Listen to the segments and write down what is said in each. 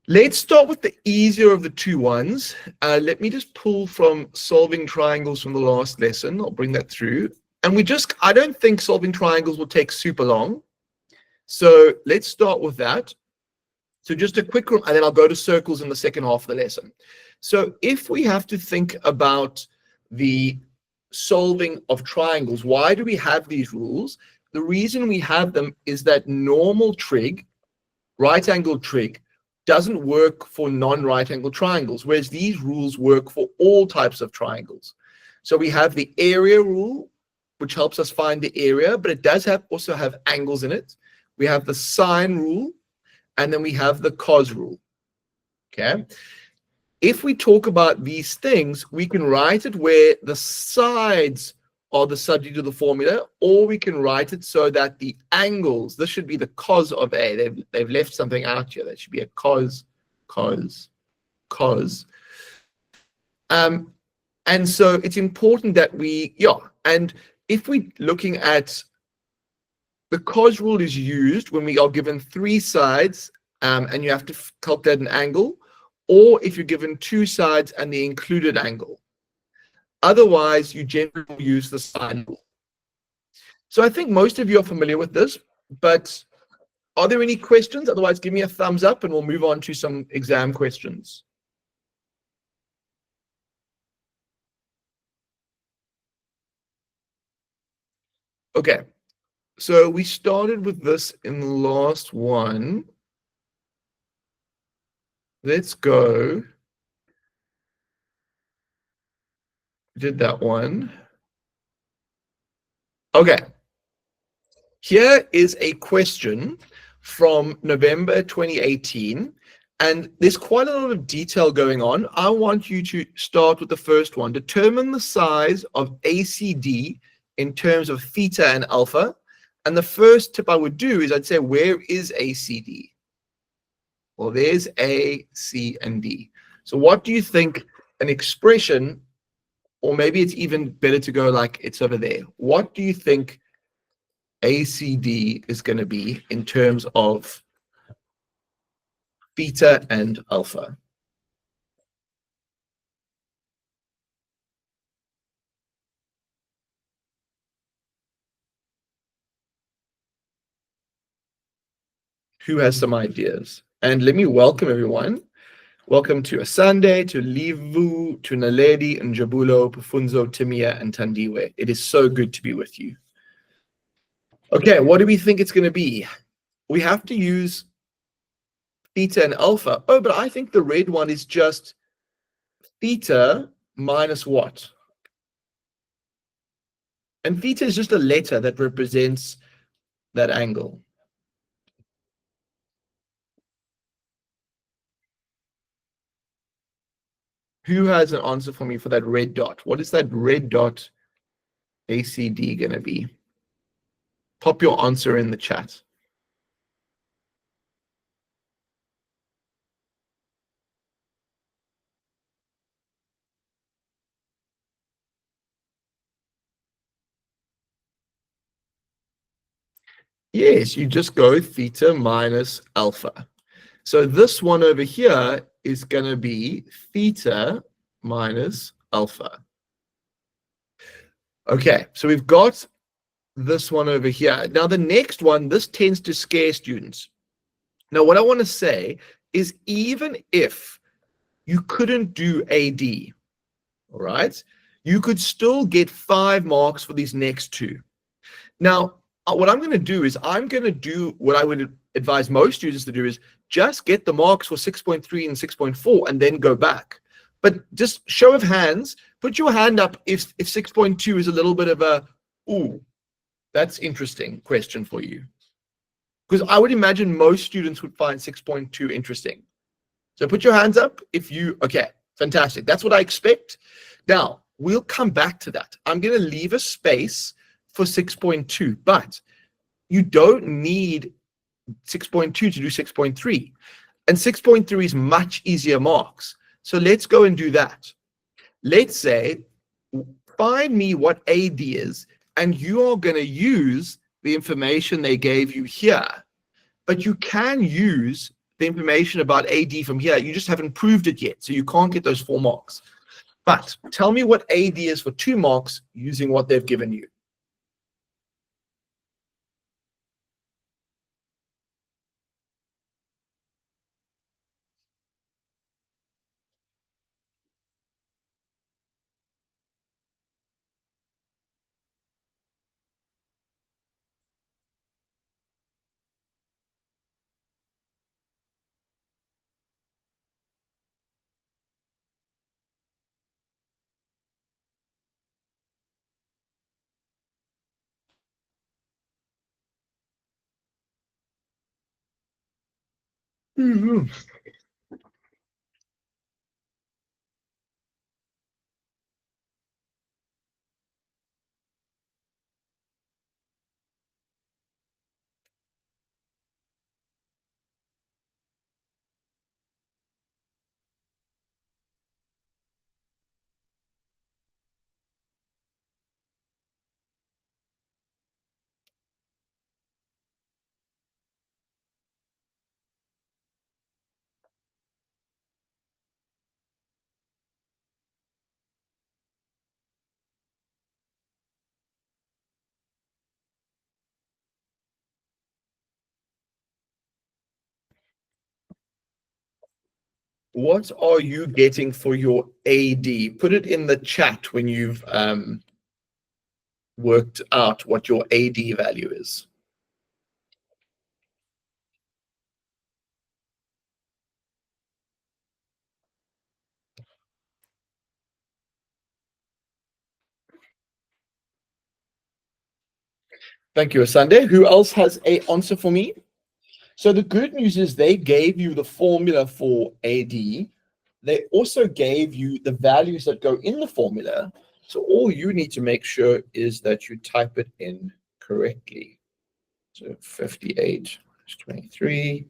Let's start with the easier of the two ones. Let me just pull from solving triangles from the last lesson. I'll bring that through. And I don't think solving triangles will take super long. So let's start with that. So just a quick, and then I'll go to circles in the second half of the lesson. So if we have to think about the solving of triangles, why do we have these rules? The reason we have them is that normal trig, right-angled trig, doesn't work for non-right angled triangles, whereas these rules work for all types of triangles. So we have the area rule, which helps us find the area, but it does also have angles in it. We have the sine rule, and then we have the cos rule. Okay. If we talk about these things, we can write it where the sides are the subject of the formula, or we can write it so that the angles, this should be the cos of A. They've left something out here. That should be a cos. And so it's important that and if we're looking at the cos rule is used when we are given three sides and you have to calculate an angle, or if you're given two sides and the included angle. Otherwise, you generally use the sine rule. So I think most of you are familiar with this, but are there any questions? Otherwise, give me a thumbs up and we'll move on to some exam questions. Okay, so we started with this in the last one. Let's go. Did that one. Okay. Here is a question from November 2018, and there's quite a lot of detail going on. I want you to start with the first one. Determine the size of ACD in terms of theta and alpha. And the first tip I would do is I'd say, where is ACD? Well, there's A, C, and D. So what do you think an expression, or maybe it's even better to go like it's over there. What do you think ACD is going to be in terms of theta and alpha? Who has some ideas? And let me welcome everyone. Welcome to Asande, to Livu, to Naledi, and Jabulo, Pufunzo, Timia, and Tandiwe. It is so good to be with you. Okay, what do we think it's going to be? We have to use theta and alpha. Oh, but I think the red one is just theta minus what? And theta is just a letter that represents that angle. Who has an answer for me for that red dot? What is that red dot ACD going to be? Pop your answer in the chat. Yes, you just go theta minus alpha. So this one over here is going to be theta minus alpha. Okay, so we've got this one over here. Now the next one, this tends to scare students. Now what I want to say is, even if you couldn't do AD, all right, you could still get 5 marks for these next two. Now, what I'm going to do is I'm going to do what I would advise most students to do, is just get the marks for 6.3 and 6.4 and then go back. But just show of hands, put your hand up if 6.2 is a little bit of a, ooh, that's interesting question for you. Because I would imagine most students would find 6.2 interesting. So put your hands up if you, okay, fantastic. That's what I expect. Now, we'll come back to that. I'm going to leave a space for 6.2, but you don't need 6.2 to do 6.3. And 6.3 is much easier marks. So let's go and do that. Let's say, find me what AD is, and you are going to use the information they gave you here. But you can use the information about AD from here. You just haven't proved it yet, so you can't get those 4 marks. But tell me what AD is for 2 marks using what they've given you. Mm-hmm. What are you getting for your AD? Put it in the chat when you've worked out what your AD value is. Thank you, Asande. Who else has an answer for me? So the good news is they gave you the formula for AD. They also gave you the values that go in the formula. So all you need to make sure is that you type it in correctly. So 58 is 23.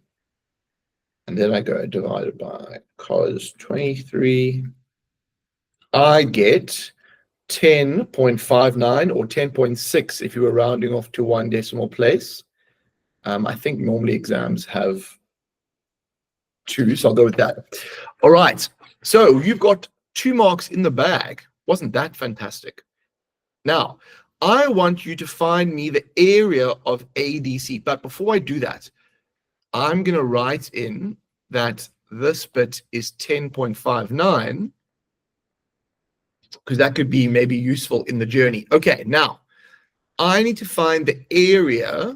And then I go divided by cos 23. I get 10.59 or 10.6 if you were rounding off to 1 decimal place. I think normally exams have 2, so I'll go with that. All right, so you've got 2 marks in the bag. Wasn't that fantastic? Now, I want you to find me the area of ADC. But before I do that, I'm going to write in that this bit is 10.59 because that could be maybe useful in the journey. Okay, now I need to find the area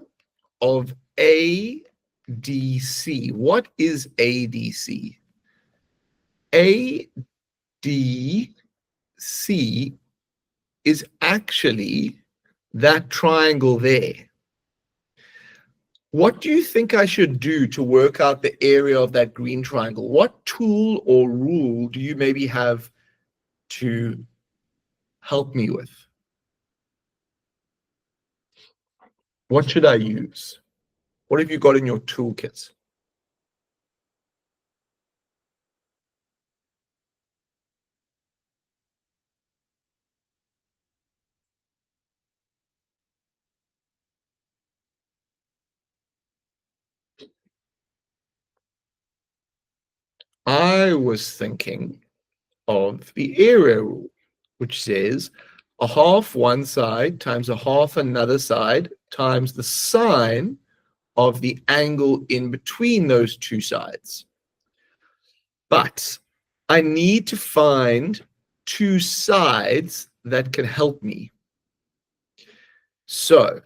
of ADC. What is ADC? ADC is actually that triangle there. What do you think I should do to work out the area of that green triangle? What tool or rule do you maybe have to help me with? What should I use? What have you got in your toolkit? I was thinking of the area rule, which says a half one side times a half another side times the sine of the angle in between those 2 sides. But I need to find 2 sides that can help me. So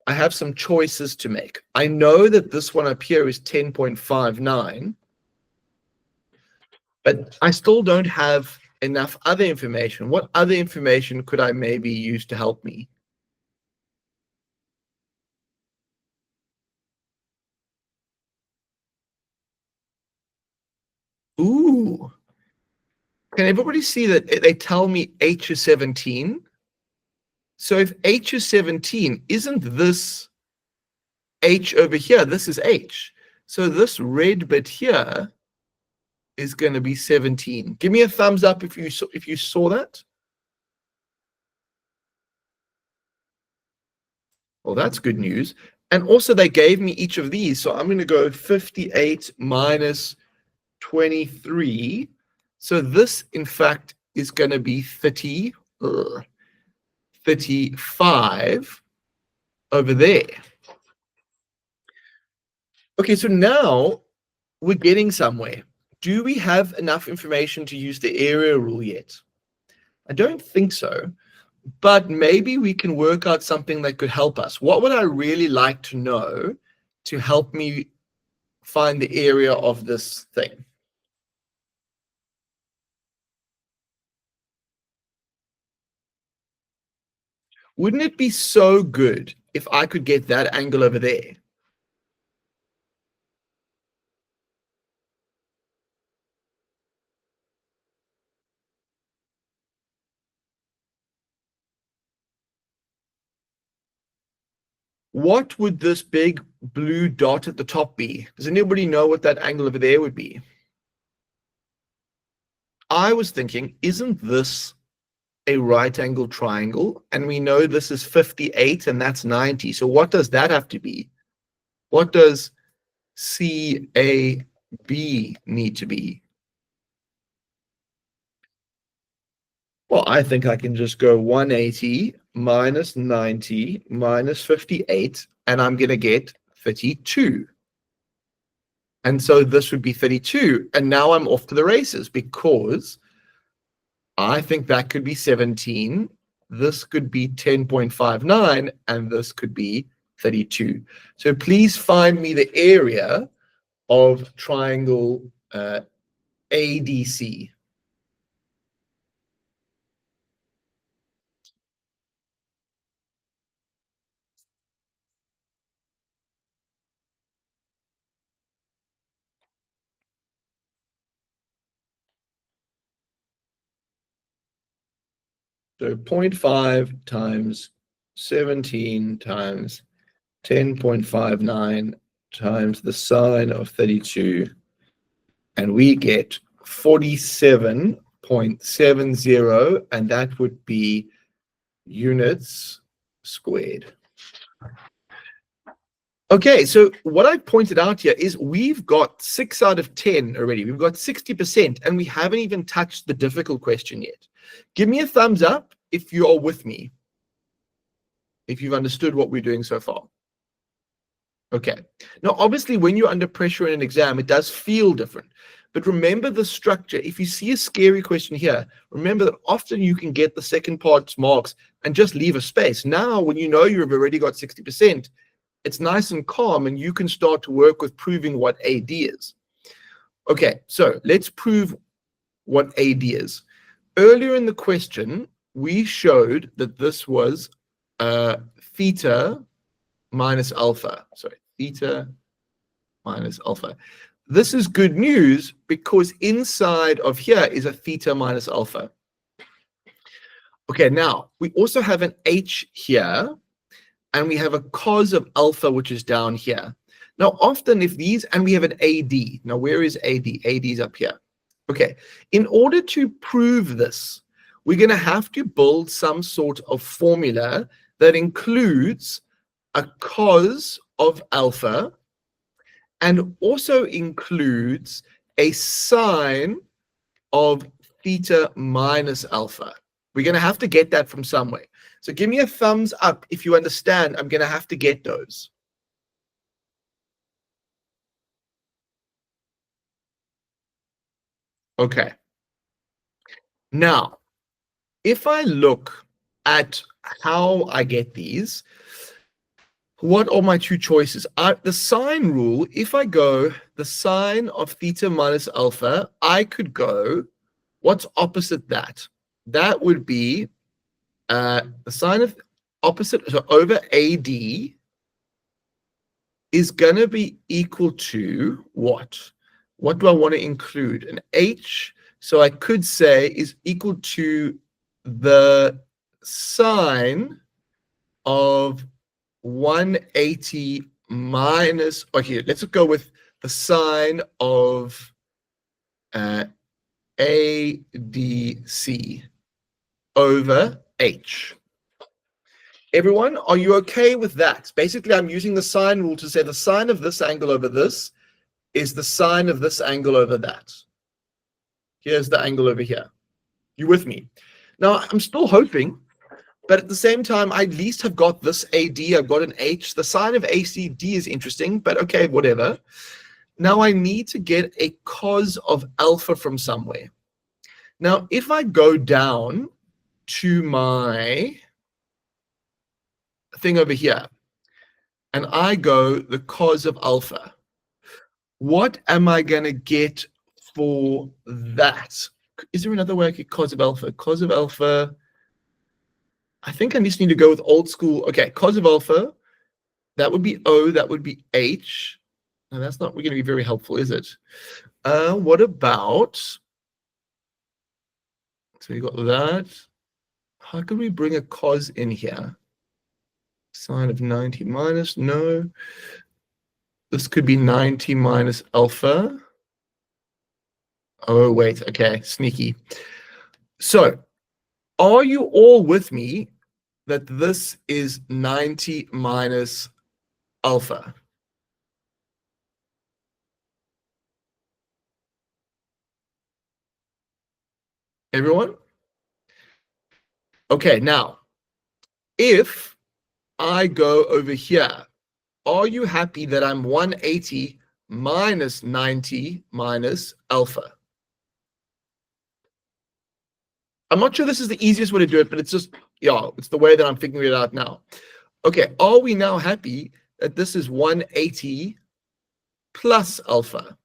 I have some choices to make. I know that this one up here is 10.59, but I still don't have enough other information. What other information could I maybe use to help me? Ooh. Can everybody see that they tell me H is 17? So if H is 17, isn't this H over here? This is H. So this red bit here is going to be 17. Give me a thumbs up if you saw that. Well, that's good news. And also they gave me each of these. So I'm going to go 58 minus 23. So this, in fact, is going to be 35 over there. Okay, so now we're getting somewhere. Do we have enough information to use the area rule yet? I don't think so, but maybe we can work out something that could help us. What would I really like to know to help me find the area of this thing? Wouldn't it be so good if I could get that angle over there? What would this big blue dot at the top be? Does anybody know what that angle over there would be? I was thinking, isn't this a right angle triangle? And we know this is 58 and that's 90. So what does that have to be? What does CAB need to be? Well, I think I can just go 180 minus 90 minus 58, and I'm going to get 32. And so this would be 32. And now I'm off to the races because I think that could be 17. This could be 10.59, and this could be 32. So please find me the area of triangle ADC. So 0.5 times 17 times 10.59 times the sine of 32, and we get 47.70, and that would be units squared. Okay, so what I pointed out here is we've got 6 out of 10 already. We've got 60%, and we haven't even touched the difficult question yet. Give me a thumbs up if you are with me, if you've understood what we're doing so far. Okay. Now, obviously, when you're under pressure in an exam, it does feel different. But remember the structure. If you see a scary question here, remember that often you can get the second part's marks and just leave a space. Now, when you know you've already got 60%, it's nice and calm, and you can start to work with proving what AD is. Okay, so let's prove what AD is. Earlier in the question, we showed that this was theta minus alpha. Sorry, theta minus alpha. This is good news because inside of here is a theta minus alpha. Okay, now we also have an H here, and we have a cos of alpha, which is down here. Now, often if these, and we have an AD. Now, where is AD? AD is up here. Okay, in order to prove this, we're going to have to build some sort of formula that includes a cos of alpha and also includes a sine of theta minus alpha. We're going to have to get that from somewhere. So give me a thumbs up if you understand. I'm going to have to get those. Okay. Now, if I look at how I get these, what are my two choices? The sine rule, if I go the sine of theta minus alpha, I could go, what's opposite that? That would be the sine of opposite, so over AD is going to be equal to what? What do I want to include? An H, so I could say is equal to the sine of 180 minus, okay, let's go with the sine of ADC over H. Everyone, are you okay with that? Basically, I'm using the sine rule to say the sine of this angle over this is the sine of this angle over that. Here's the angle over here. You with me? Now, I'm still hoping, but at the same time, I at least have got this AD. I've got an H. The sine of ACD is interesting, but okay, whatever. Now I need to get a cos of alpha from somewhere. Now, if I go down to my thing over here, and I go the cos of alpha, what am I going to get for that? Is there another way I get cos of alpha? Cos of alpha, I think I just need to go with old school. Okay, cos of alpha, that would be O, that would be H. Now, that's not going to be very helpful, is it? What about, so you got that. How can we bring a cos in here? Sine of 90 minus, no. This could be 90 minus alpha. Oh, wait, okay, sneaky. So, are you all with me that this is 90 minus alpha? Everyone? Okay, now, if I go over here, are you happy that I'm 180 minus 90 minus alpha? I'm not sure this is the easiest way to do it, but it's just, yeah, it's the way that I'm figuring it out now. Okay, are we now happy that this is 180 plus alpha?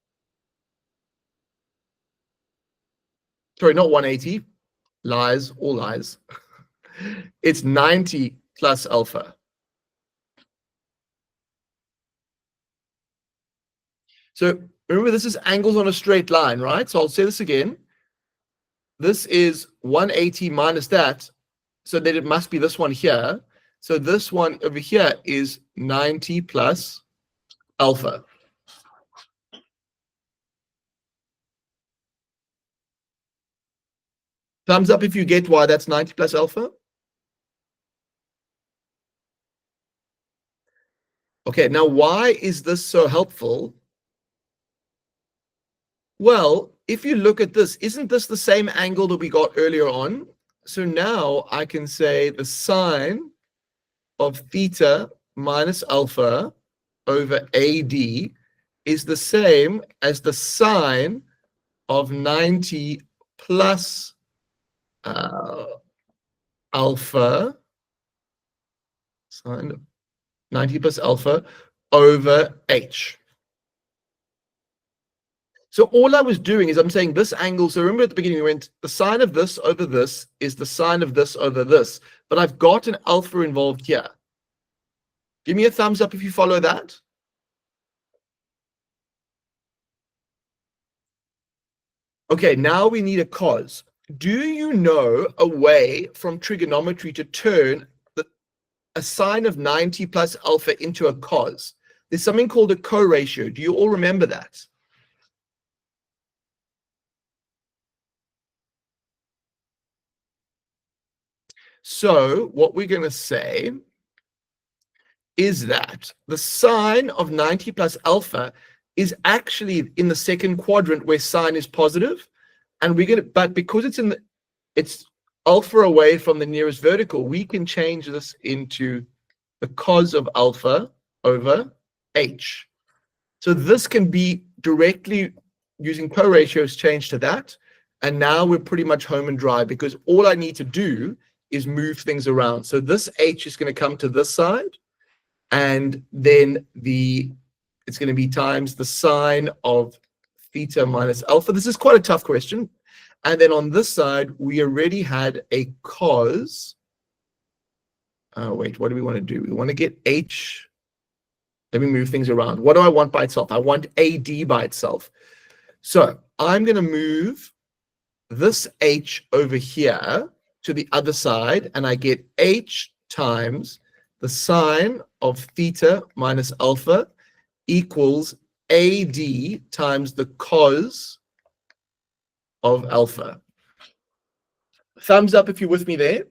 Sorry, not 180. Lies, all lies. It's 90 plus alpha. So remember, this is angles on a straight line, right? So I'll say this again. This is 180 minus that, so that it must be this one here. So this one over here is 90 plus alpha. Thumbs up if you get why that's 90 plus alpha. Okay, now why is this so helpful? Well, if you look at this, isn't this the same angle that we got earlier on? So now I can say the sine of theta minus alpha over AD is the same as the sine of 90 plus alpha, sine of 90 plus alpha over H. So all I was doing is I'm saying this angle. So remember at the beginning we went the sine of this over this is the sine of this over this. But I've got an alpha involved here. Give me a thumbs up if you follow that. Okay, now we need a cos. Do you know a way from trigonometry to turn a sine of 90 plus alpha into a cos? There's something called a co-ratio. Do you all remember that? So what we're going to say is that the sine of 90 plus alpha is actually in the second quadrant where sine is positive, and we're going to, but because it's alpha away from the nearest vertical, we can change this into the cos of alpha over H. So this can be directly using co-ratios changed to that, and now we're pretty much home and dry because all I need to do is move things around. So this H is going to come to this side, and then it's going to be times the sine of theta minus alpha. This is quite a tough question. And then on this side, we already had a cos. Wait, what do we want to do? We want to get H. Let me move things around. What do I want by itself? I want AD by itself. So I'm going to move this H over here to the other side, and I get H times the sine of theta minus alpha equals AD times the cos of alpha. Thumbs up if you're with me there.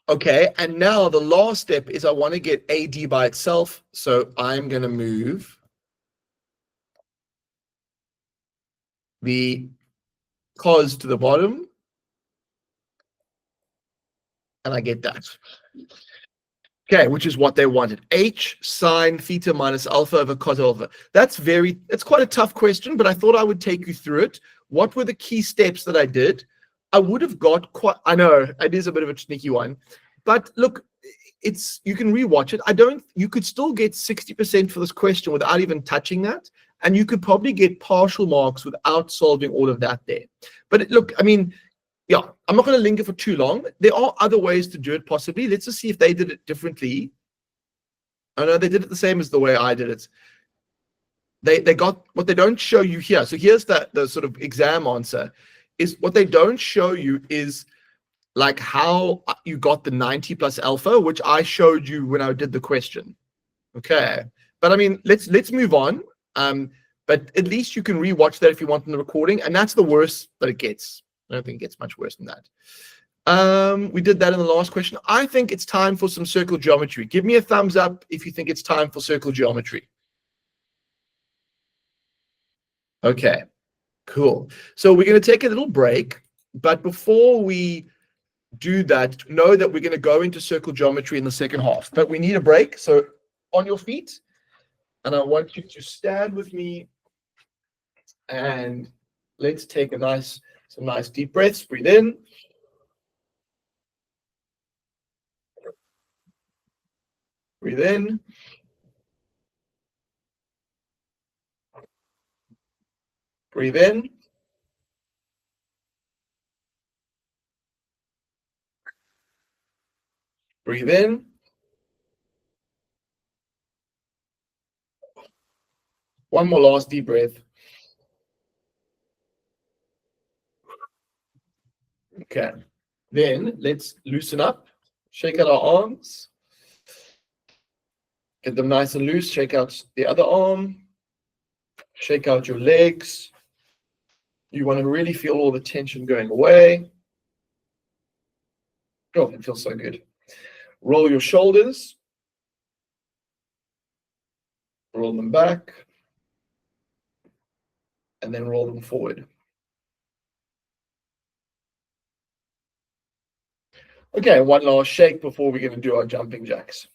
Okay, and now the last step is I want to get AD by itself. So I'm going to move the cos to the bottom, and I get that. Okay, which is what they wanted. H sine theta minus alpha over cos alpha. That's quite a tough question, but I thought I would take you through it. What were the key steps that I did? I would have got quite, I know it is a bit of a sneaky one, but look, you can rewatch it. You could still get 60% for this question without even touching that. And you could probably get partial marks without solving all of that there. But look, I mean, yeah, I'm not going to linger for too long. There are other ways to do it possibly. Let's just see if they did it differently. Oh no, they did it the same as the way I did it. They got what they don't show you here. So here's the sort of exam answer. Is what they don't show you is like how you got the 90 plus alpha, which I showed you when I did the question. Okay, but I mean, let's move on. But at least you can rewatch that if you want in the recording, and that's the worst that it gets. I don't think it gets much worse than that. We did that in the last question. I think it's time for some circle geometry. Give me a thumbs up if you think it's time for circle geometry. Okay, cool. So we're going to take a little break, but before we do that, know that we're going to go into circle geometry in the second half, but we need a break. So on your feet, and I want you to stand with me, and let's take some nice deep breaths. Breathe in. Breathe in. Breathe in. Breathe in. One more last deep breath. Okay. Then let's loosen up. Shake out our arms. Get them nice and loose. Shake out the other arm. Shake out your legs. You want to really feel all the tension going away. Oh, it feels so good. Roll your shoulders. Roll them back. And then roll them forward. Okay, one last shake before we're going to do our jumping jacks.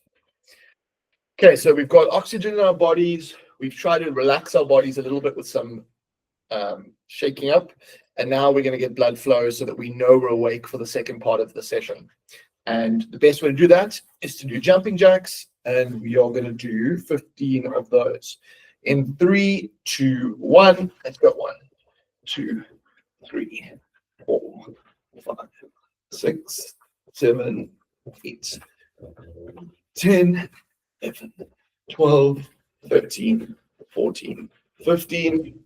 Okay, so we've got oxygen in our bodies. We've tried to relax our bodies a little bit with some shaking up. And now we're going to get blood flow so that we know we're awake for the second part of the session. And the best way to do that is to do jumping jacks. And we are going to do 15 of those. In 3, 2, 1. Let's go. 1, 2, 3, 4, 5, 6, 7, 8, 10, 11, 12, 13, 14, 15.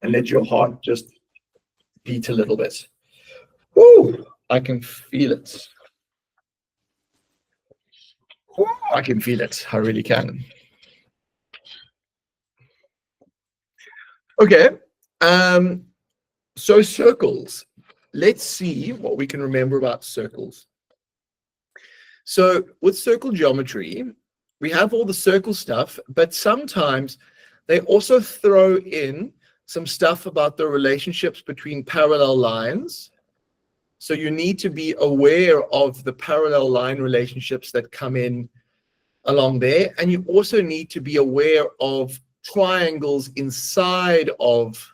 And let your heart just beat a little bit. Ooh, I can feel it. Ooh, I can feel it. I really can. Okay. So circles. Let's see what we can remember about circles. So with circle geometry, we have all the circle stuff, but sometimes they also throw in some stuff about the relationships between parallel lines. So you need to be aware of the parallel line relationships that come in along there. And you also need to be aware of triangles inside of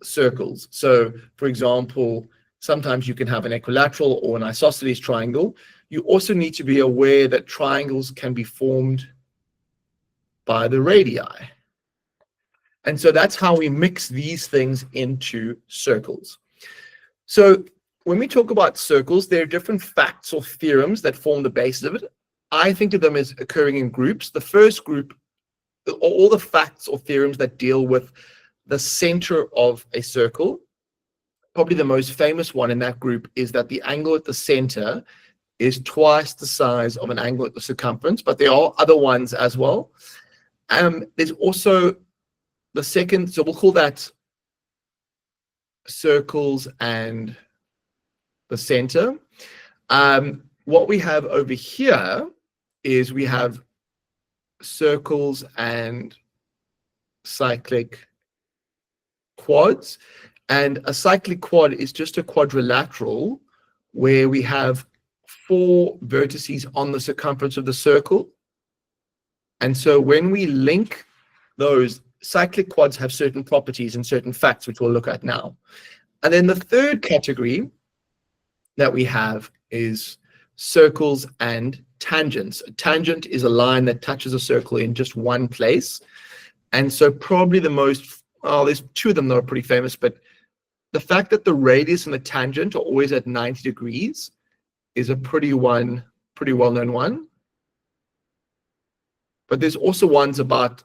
circles. So for example, sometimes you can have an equilateral or an isosceles triangle. You also need to be aware that triangles can be formed by the radii. And so that's how we mix these things into circles. So when we talk about circles, there are different facts or theorems that form the basis of it. I think of them as occurring in groups. The first group, all the facts or theorems that deal with the center of a circle. Probably the most famous one in that group is that the angle at the center is twice the size of an angle at the circumference, but there are other ones as well. There's also the second, so we'll call that circles and the center. What we have over here is we have circles and cyclic quads. And a cyclic quad is just a quadrilateral where we have 4 vertices on the circumference of the circle. And so when we link those, cyclic quads have certain properties and certain facts, which we'll look at now. And then the third category that we have is circles and tangents. A tangent is a line that touches a circle in just one place. And so probably the most, there's 2 of them that are pretty famous, but the fact that the radius and the tangent are always at 90 degrees is a pretty well-known one. But there's also ones about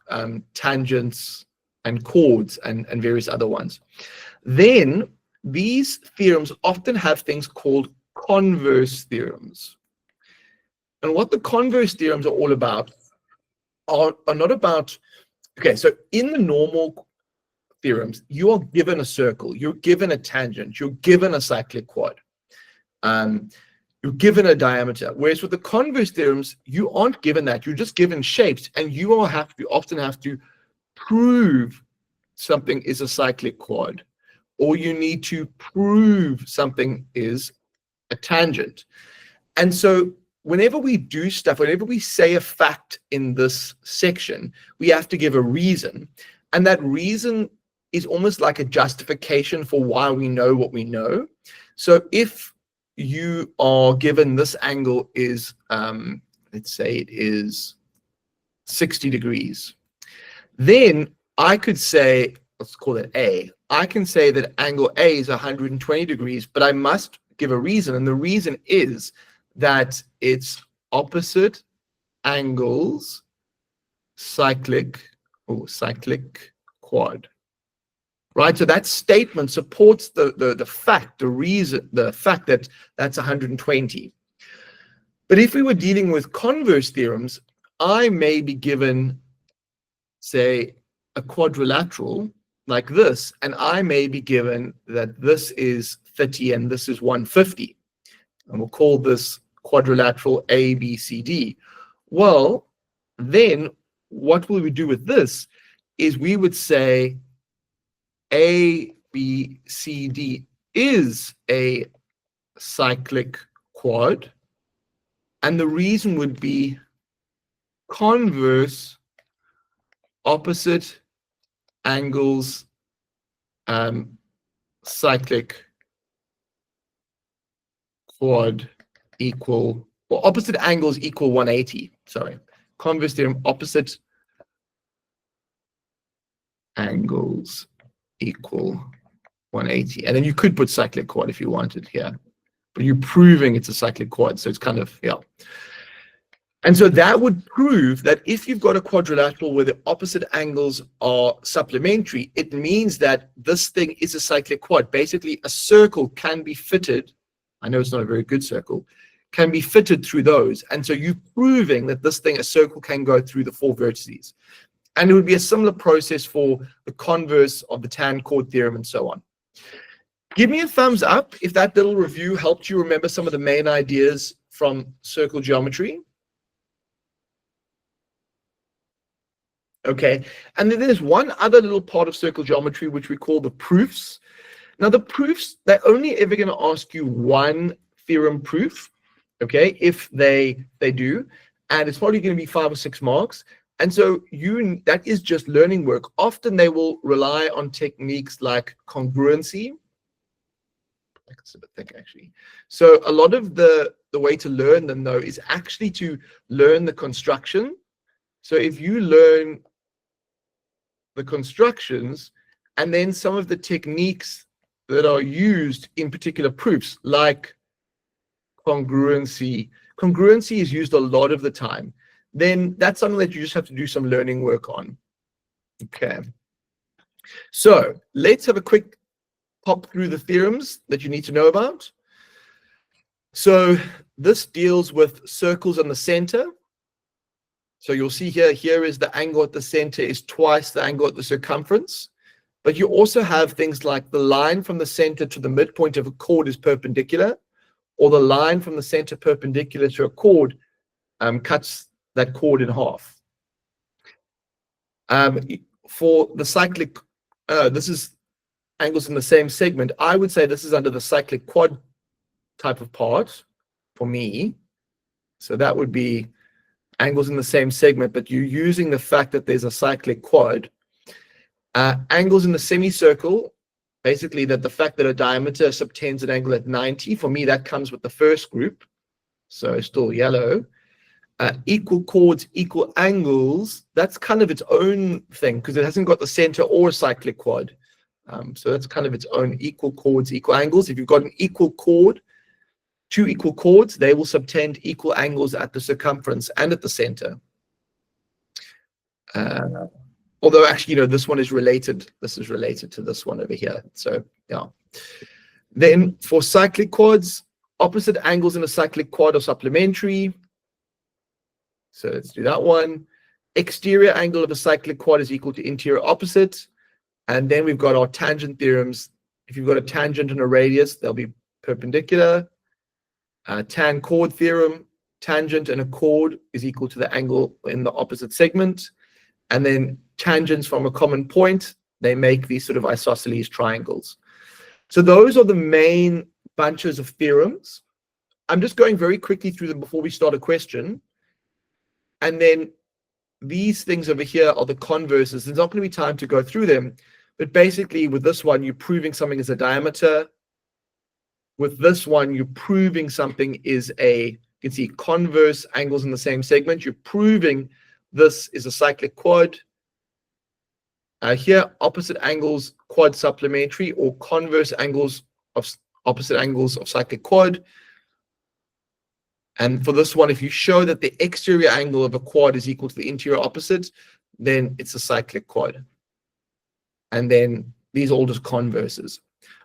tangents and chords and various other ones. Then these theorems often have things called converse theorems. And what the converse theorems are all about are not about, okay, so in the normal theorems, you are given a circle, you're given a tangent, you're given a cyclic quad, you're given a diameter. Whereas with the converse theorems, you aren't given that. You're just given shapes, and you often have to prove something is a cyclic quad, or you need to prove something is a tangent. And so whenever we do stuff, whenever we say a fact in this section, we have to give a reason. And that reason is almost like a justification for why we know what we know. So if you are given this angle is, let's say it is 60 degrees, then I could say, let's call it A. I can say that angle A is 120 degrees, but I must give a reason. And the reason is that it's opposite angles cyclic quad. Right, so that statement supports the fact that that's 120. But if we were dealing with converse theorems, I may be given, say, a quadrilateral like this, and I may be given that this is 30 and this is 150. And we'll call this quadrilateral A, B, C, D. Well, then what will we do with this is we would say A, B, C, D is a cyclic quad, and the reason would be converse opposite angles cyclic quad equal, or opposite angles equal 180. Sorry, converse theorem, opposite angles equal 180. And then you could put cyclic quad if you wanted here, but you're proving it's a cyclic quad, so it's kind of, yeah. And so that would prove that if you've got a quadrilateral where the opposite angles are supplementary, it means that this thing is a cyclic quad. Basically, a circle can be fitted, I know it's not a very good circle, can be fitted through those. And so you're proving that this thing, a circle, can go through the 4 vertices. And it would be a similar process for the converse of the tan chord theorem and so on. Give me a thumbs up if that little review helped you remember some of the main ideas from circle geometry. Okay, and then there's one other little part of circle geometry which we call the proofs. Now the proofs, they're only ever going to ask you one theorem proof, okay, if they do, and it's probably going to be 5 or 6 marks. And so that is just learning work. Often they will rely on techniques like congruency. It's a bit thick, actually. So a lot of the way to learn them, though, is actually to learn the construction. So if you learn the constructions and then some of the techniques that are used in particular proofs, like congruency. Congruency is used a lot of the time. Then that's something that you just have to do some learning work on. Okay. So let's have a quick pop through the theorems that you need to know about. So this deals with circles in the center. So you'll see here is the angle at the center is twice the angle at the circumference. But you also have things like the line from the center to the midpoint of a chord is perpendicular. or the line from the center perpendicular to a chord cuts that chord in half. For the cyclic, this is angles in the same segment. I would say this is under the cyclic quad type of part for me. So that would be angles in the same segment, but you're using the fact that there's a cyclic quad. Angles in the semicircle, basically that the fact that a diameter subtends an angle at 90, for me that comes with the first group, so still yellow. Equal chords, equal angles, that's kind of its own thing because it hasn't got the center or a cyclic quad. So that's kind of its own. Equal chords, equal angles. If you've got an equal chord, two equal chords, they will subtend equal angles at the circumference and at the center. Although actually, this one is related. This is related to this one over here. So yeah. Then for cyclic quads, opposite angles in a cyclic quad are supplementary. So let's do that one. Exterior angle of a cyclic quad is equal to interior opposite. And then we've got our tangent theorems. If you've got a tangent and a radius, they'll be perpendicular. Tan chord theorem, tangent and a chord is equal to the angle in the opposite segment. And then tangents from a common point, they make these sort of isosceles triangles. So those are the main bunches of theorems. I'm just going very quickly through them before we start a question. And then these things over here are the converses. There's not going to be time to go through them. But basically, with this one, you're proving something is a diameter. With this one, you're proving something is you can see converse angles in the same segment. You're proving this is a cyclic quad. Here, opposite angles, quad supplementary, or converse angles of opposite angles of cyclic quad. And for this one, if you show that the exterior angle of a quad is equal to the interior opposite, then it's a cyclic quad. And then these are all just converses.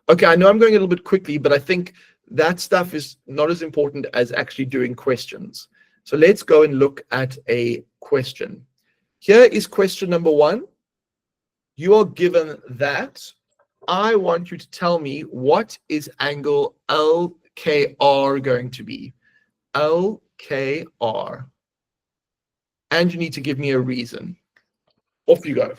Okay, I know I'm going a little bit quickly, but I think that stuff is not as important as actually doing questions. So let's go and look at a question. Here is question number 1. You are given that. I want you to tell me what is angle LKR going to be. LKR. And you need to give me a reason. Off you go.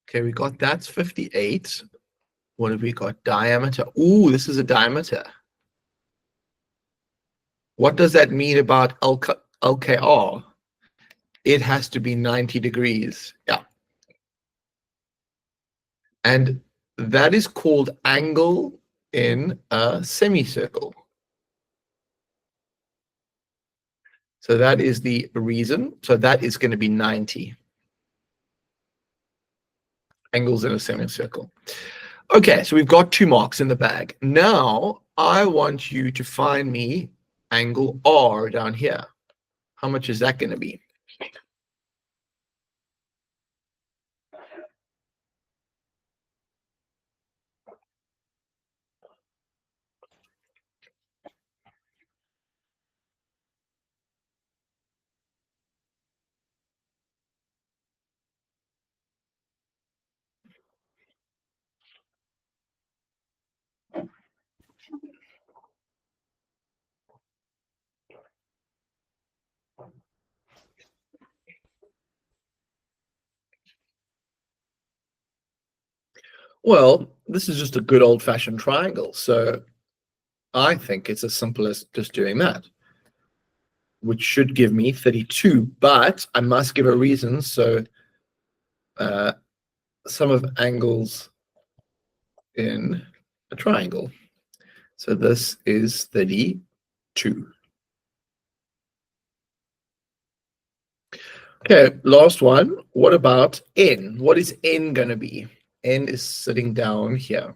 Okay, we got that's 58. What have we got? Diameter. Ooh, this is a diameter. What does that mean about LKR? It has to be 90 degrees. Yeah. And that is called angle in a semicircle. So that is the reason. So that is going to be 90. Angles in a semicircle. Okay, so we've got 2 marks in the bag. Now I want you to find me angle R down here. How much is that going to be? Well, this is just a good old-fashioned triangle. So I think it's as simple as just doing that. which should give me 32, but I must give a reason. So sum of angles in a triangle. So this is 32. Okay, last one. What about n? What is n going to be? N is sitting down here.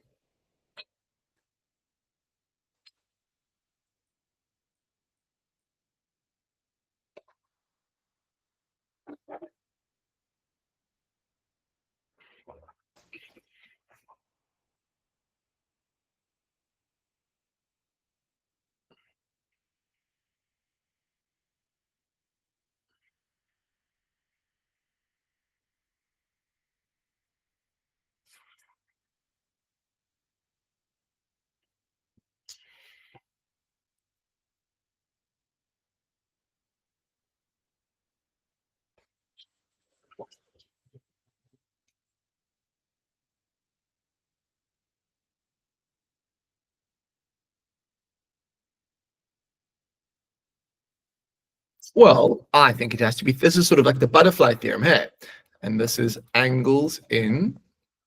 Well, I think it has to be, this is sort of like the butterfly theorem here. And this is angles in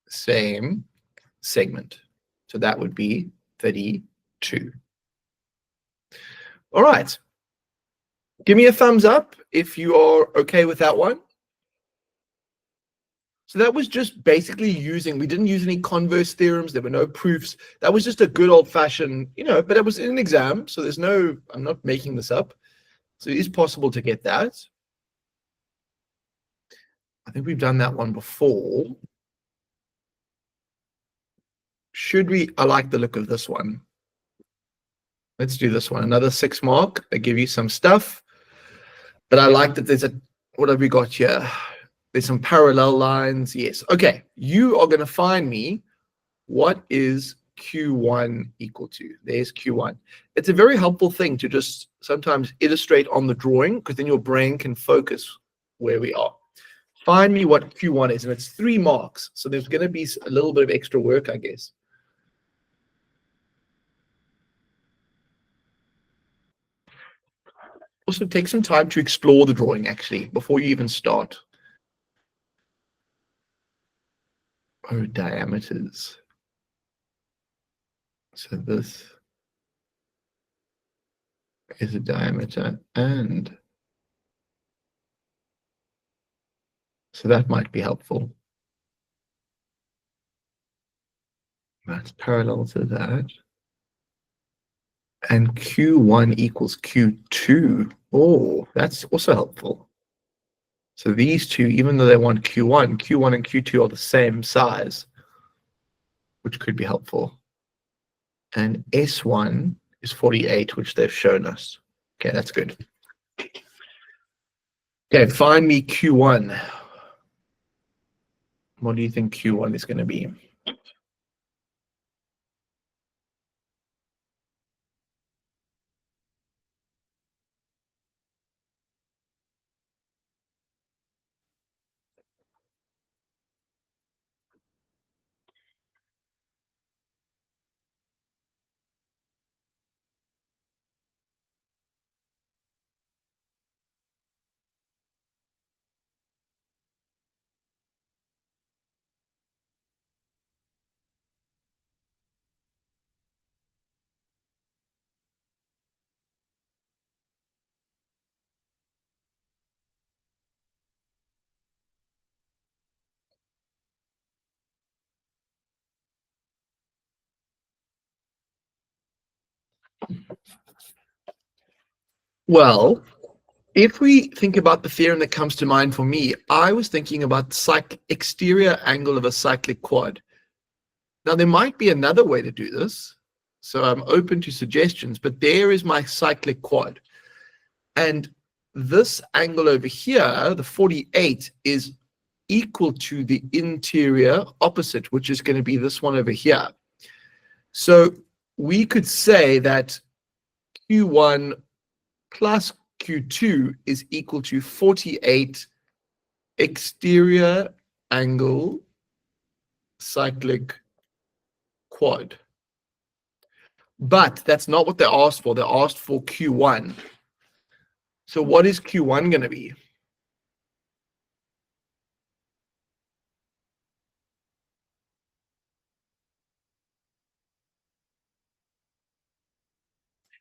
same segment. So that would be 32. All right. Give me a thumbs up if you are okay with that one. So that was just basically using, we didn't use any converse theorems. There were no proofs. That was just a good old fashioned, but it was in an exam. So there's no, I'm not making this up. So it is possible to get that. I think we've done that one before. Should we? I like the look of this one. Let's do this one. Another 6 mark. They give you some stuff. But I like that there's a, what have we got here? There's some parallel lines. Yes. Okay. You are going to find me what is Q1 equal to. There's Q1. It's a very helpful thing to just sometimes illustrate on the drawing, because then your brain can focus where we are. Find me what Q1 is, and it's 3 marks. So there's going to be a little bit of extra work, I guess. Also, take some time to explore the drawing, actually, before you even start. Oh, diameters. So this is a diameter, and so that might be helpful. That's parallel to that. And Q1 equals Q2. Oh, that's also helpful. So these two, even though they want Q1 and Q2 are the same size, which could be helpful. And S1 is 48, which they've shown us. Okay, that's good. Okay, find me Q1. What do you think Q1 is going to be? Well, if we think about the theorem that comes to mind for me, I was thinking about the exterior angle of a cyclic quad. Now, there might be another way to do this, so I'm open to suggestions, but there is my cyclic quad. And this angle over here, the 48, is equal to the interior opposite, which is going to be this one over here. So we could say that Q1 plus Q2 is equal to 48 exterior angle cyclic quad. But that's not what they asked for. They asked for Q1. So what is Q1 going to be?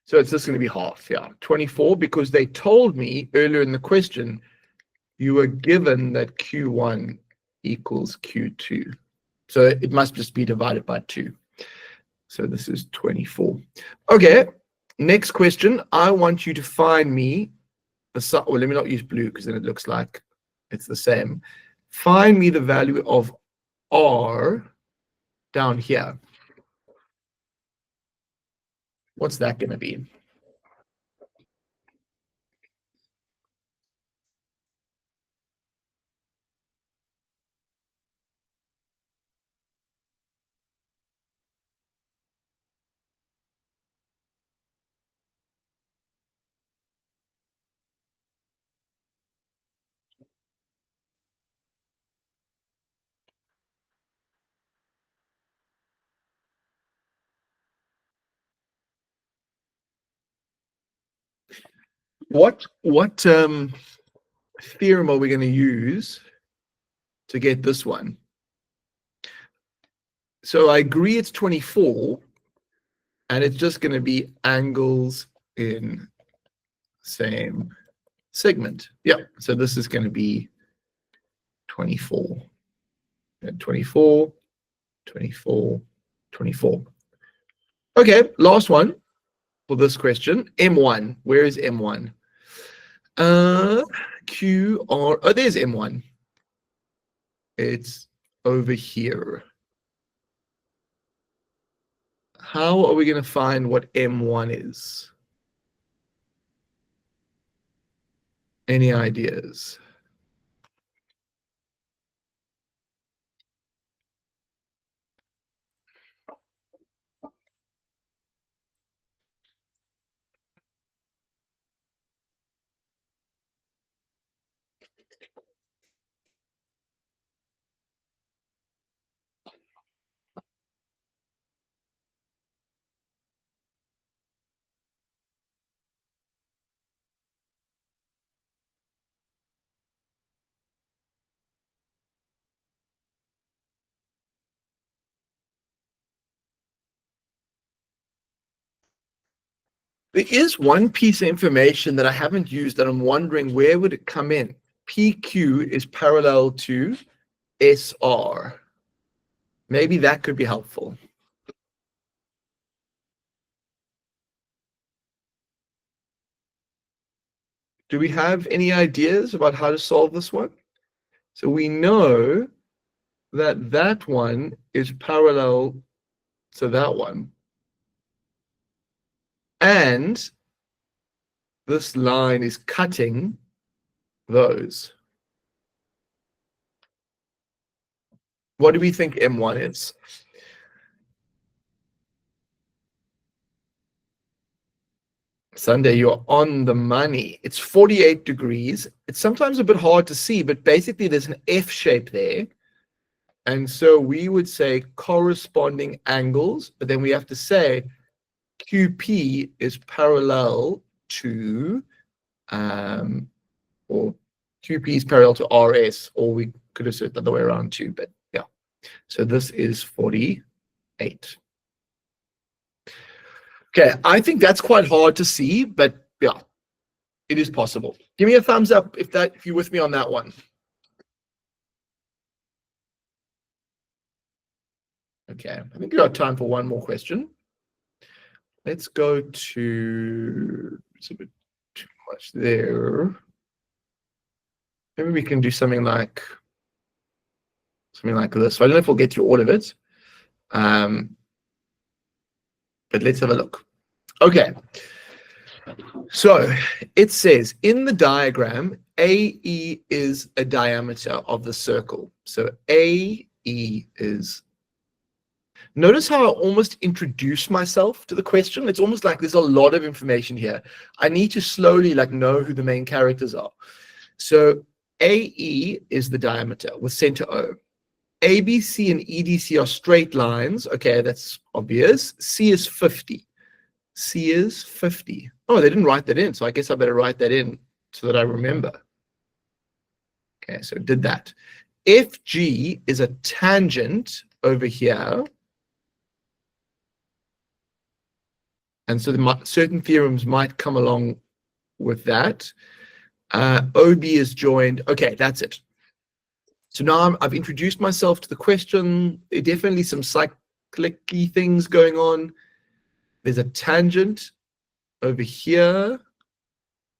So it's just going to be half, yeah, 24, because they told me earlier in the question, you were given that Q1 equals Q2. So it must just be divided by 2. So this is 24. Okay, next question. I want you to find me the, well, let me not use blue because then it looks like it's the same. Find me the value of R down here. What's that going to be? What theorem are we going to use to get this one? So I agree it's 24, and it's just going to be angles in same segment. Yeah, so this is going to be 24. And 24, 24, 24. Okay, last one for this question. M1. Where is M1? Q, R. Oh, there's M1. It's over here. How are we going to find what M1 is? Any ideas? There is one piece of information that I haven't used that I'm wondering where would it come in. PQ is parallel to SR. Maybe that could be helpful. Do we have any ideas about how to solve this one? So we know that that one is parallel to that one. And this line is cutting those. What do we think M1 is? Sunday, you're on the money. It's 48 degrees. It's sometimes a bit hard to see, but basically there's an F shape there. And so we would say corresponding angles, but then we have to say QP is parallel to, or QP is parallel to RS, or we could have said it the other way around too, but yeah. So this is 48. Okay, I think that's quite hard to see, but yeah, it is possible. Give me a thumbs up if you're with me on that one. Okay, I think we got time for one more question. Let's go to, it's a bit too much there. Maybe we can do something like this. So I don't know if we'll get through all of it, but let's have a look. Okay, so it says in the diagram, AE is a diameter of the circle. So AE is, notice how I almost introduce myself to the question. It's almost like there's a lot of information here. I need to slowly know who the main characters are. So AE is the diameter with center O. ABC and EDC are straight lines. Okay, that's obvious. C is 50. C is 50. Oh, they didn't write that in, so I guess I better write that in so that I remember. Okay, so did that. If G is a tangent over here, and so certain theorems might come along with that. OB is joined. Okay, that's it. So now I've introduced myself to the question. There are definitely some cyclic-y things going on. There's a tangent over here,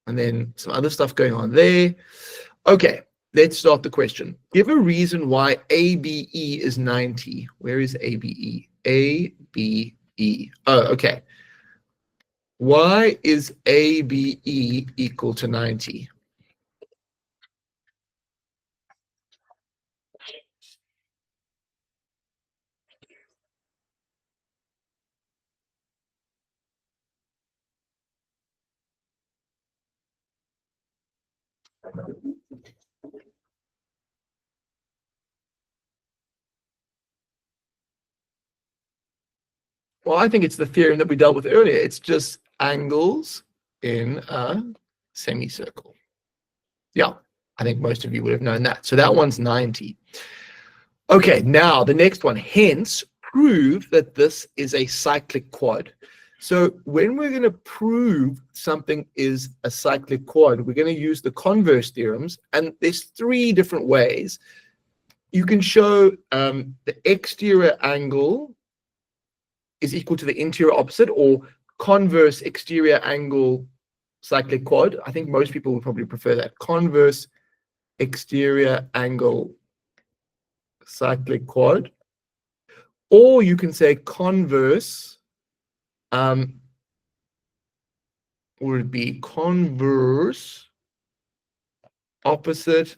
and then some other stuff going on there. Okay, let's start the question. Give a reason why ABE is 90. Where is ABE? ABE. Oh, okay. Why is ABE equal to 90? Well, I think it's the theorem that we dealt with earlier. It's just angles in a semicircle. Yeah, I think most of you would have known that. So that one's 90. Okay, now the next one. Hence, prove that this is a cyclic quad. So when we're going to prove something is a cyclic quad, we're going to use the converse theorems. And there's 3 different ways. You can show the exterior angle is equal to the interior opposite, or converse exterior angle cyclic quad. I think most people would probably prefer that. Converse exterior angle cyclic quad. Or you can say converse, would it be converse opposite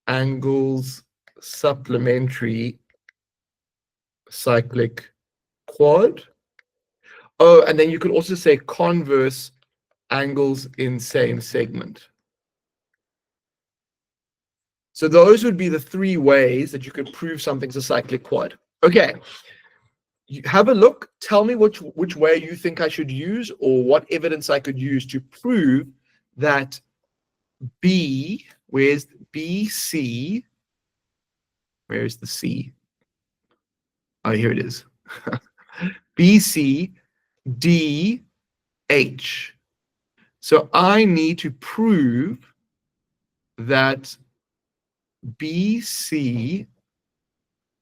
angles supplementary cyclic quad. Oh, and then you could also say converse angles in same segment. So those would be the 3 ways that you could prove something's a cyclic quad. Okay, you have a look. Tell me which way you think I should use, or what evidence I could use to prove that B, where's BC? Where is the C? Oh, here it is. BC DH. So I need to prove that BC,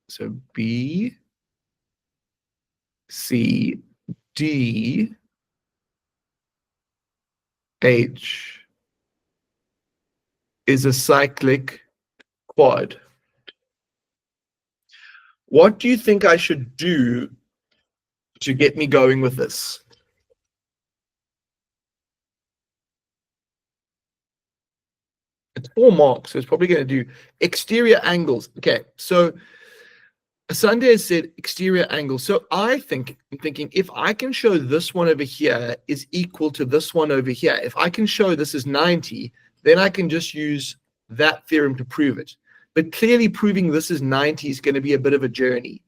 so BCD H is a cyclic quad. What do you think I should do to get me going with this? It's 4 marks, so it's probably going to do exterior angles. Okay, so Sunday has said exterior angle. So I'm thinking if I can show this one over here is equal to this one over here, if I can show this is 90, then I can just use that theorem to prove it. But clearly proving this is 90 is going to be a bit of a journey.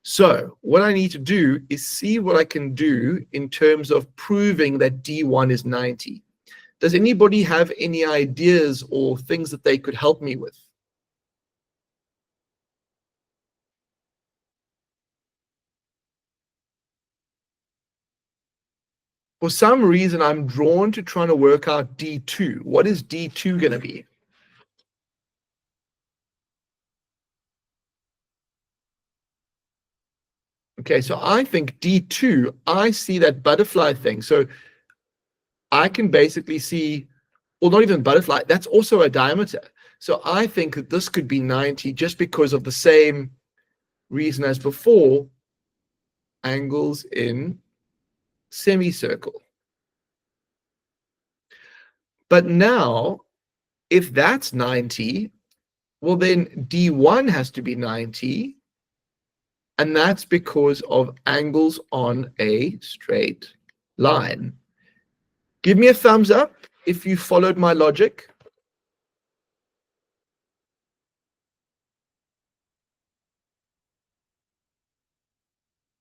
So what I need to do is see what I can do in terms of proving that D1 is 90. Does anybody have any ideas or things that they could help me with? For some reason, I'm drawn to trying to work out D2. What is D2 going to be? Okay, so I think D2, I see that butterfly thing. So I can basically see, well, not even butterfly, that's also a diameter. So I think that this could be 90 just because of the same reason as before, angles in semicircle. But now, if that's 90, well, then D1 has to be 90. And that's because of angles on a straight line. Give me a thumbs up if you followed my logic.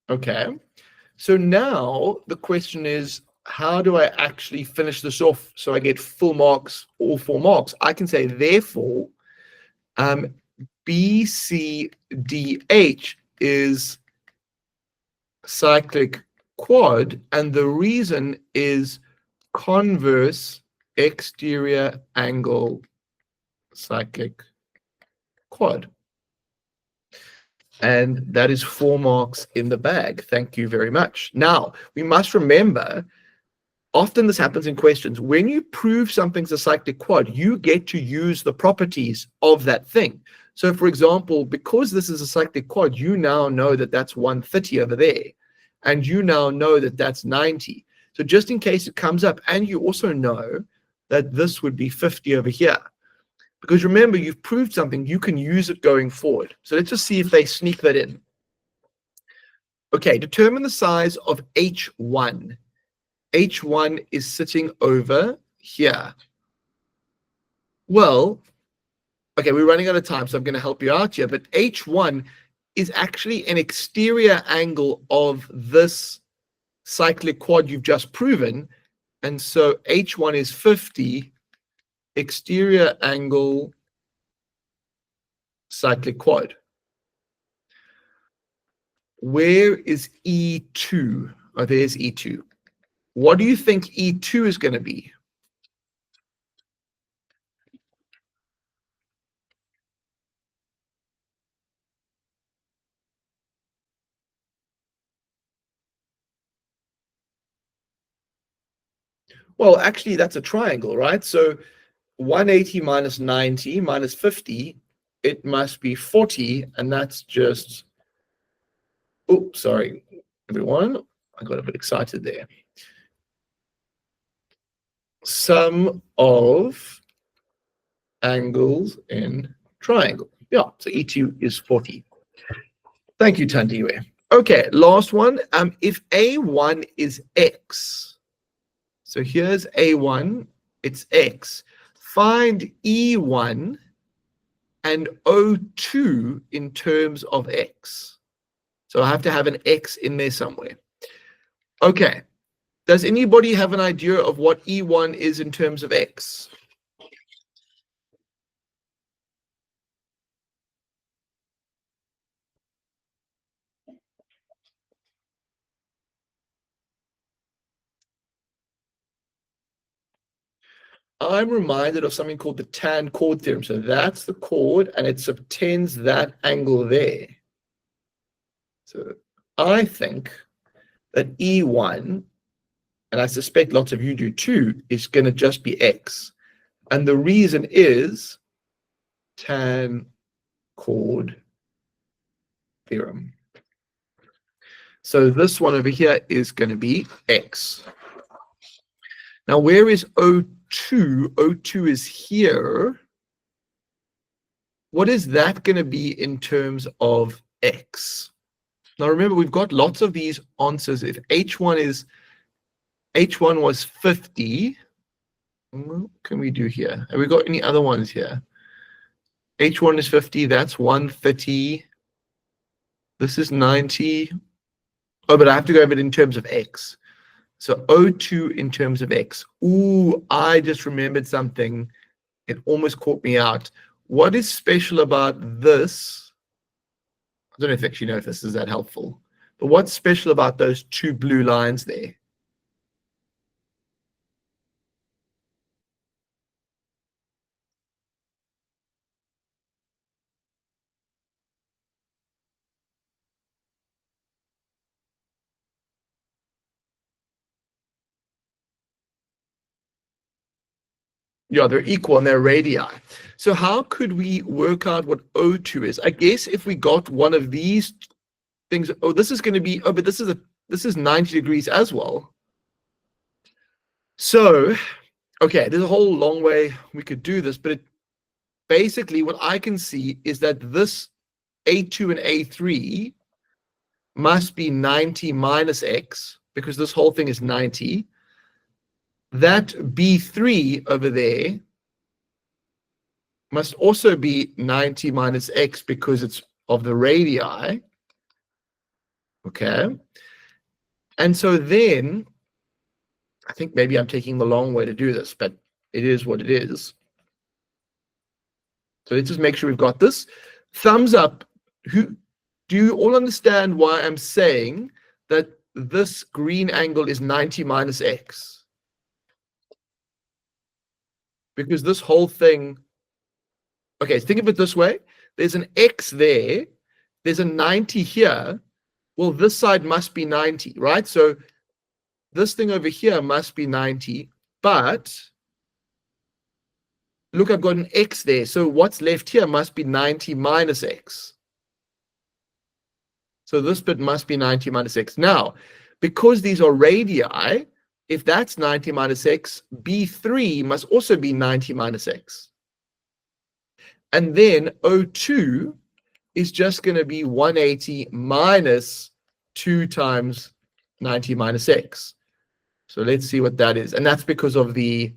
Okay. So now the question is, how do I actually finish this off so I get full marks, all 4 marks? I can say, therefore, BCDH is cyclic quad, and the reason is converse exterior angle cyclic quad. And that is 4 marks in the bag. Thank you very much. Now, we must remember, often this happens in questions. When you prove something's a cyclic quad, you get to use the properties of that thing. So, for example, because this is a cyclic quad, you now know that that's 130 over there. And you now know that that's 90. So just in case it comes up, and you also know that this would be 50 over here. Because remember, you've proved something, you can use it going forward. So let's just see if they sneak that in. Okay, determine the size of H1. H1 is sitting over here. Well, okay, we're running out of time, so I'm going to help you out here. But H1 is actually an exterior angle of this cyclic quad you've just proven. And so H1 is 50, exterior angle cyclic quad. Where is E2? Oh, there's E2. What do you think E2 is going to be? Well, actually, that's a triangle, right? So 180 minus 90 minus 50, it must be 40, and that's just, oh, sorry, everyone. I got a bit excited there. Sum of angles in triangle. Yeah, so E2 is 40. Thank you, Tandiwe. Okay, last one. If A1 is X, so here's A1, it's X. Find E1 and O2 in terms of X. So I have to have an X in there somewhere. Okay. Does anybody have an idea of what E1 is in terms of X? I'm reminded of something called the tan chord theorem. So that's the chord, and it subtends that angle there. So I think that E1, and I suspect lots of you do too, is going to just be X. And the reason is tan chord theorem. So this one over here is going to be X. Now, where is O2? O2 is here. What is that going to be in terms of X? Now, remember, we've got lots of these answers. If H1 was 50, what can we do here? Have we got any other ones here? H1 is 50, that's 130. This is 90. Oh, but I have to go over it in terms of X. So O2 in terms of X. Ooh, I just remembered something. It almost caught me out. What is special about this? I don't know if you actually know if this is that helpful. But what's special about those 2 blue lines there? Yeah, they're equal and they're radii. So how could we work out what O2 is? I guess if we got one of these things, oh, this is going to be, oh, but this is 90 degrees as well. So, okay, there's a whole long way we could do this, but basically what I can see is that this A2 and A3 must be 90 minus X, because this whole thing is 90. That B3 over there must also be 90 minus X because it's of the radii. Okay. And so then I think maybe I'm taking the long way to do this, but it is what it is. So let's just make sure we've got this. Thumbs up. Do you all understand why I'm saying that this green angle is 90 minus x? Because this whole thing, okay, think of it this way. There's an x there. There's a 90 here. Well, this side must be 90, right? So this thing over here must be 90, but look, I've got an x there. So what's left here must be 90 minus x. So this bit must be 90 minus x. Now, because these are radii, if that's 90 minus x, B3 must also be 90 minus x. And then O2 is just going to be 180 minus 2 times 90 minus x. So let's see what that is. And that's because of the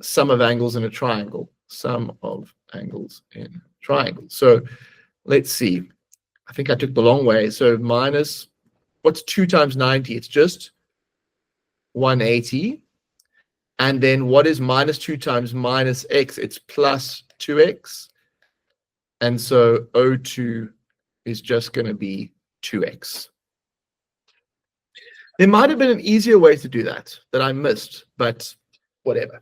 sum of angles in a triangle. Sum of angles in triangle. So let's see. I think I took the long way. So minus, what's 2 times 90? It's just 180. And then what is minus 2 times minus x? It's plus 2x. And so O2 is just going to be 2x. There might have been an easier way to do that I missed, but whatever.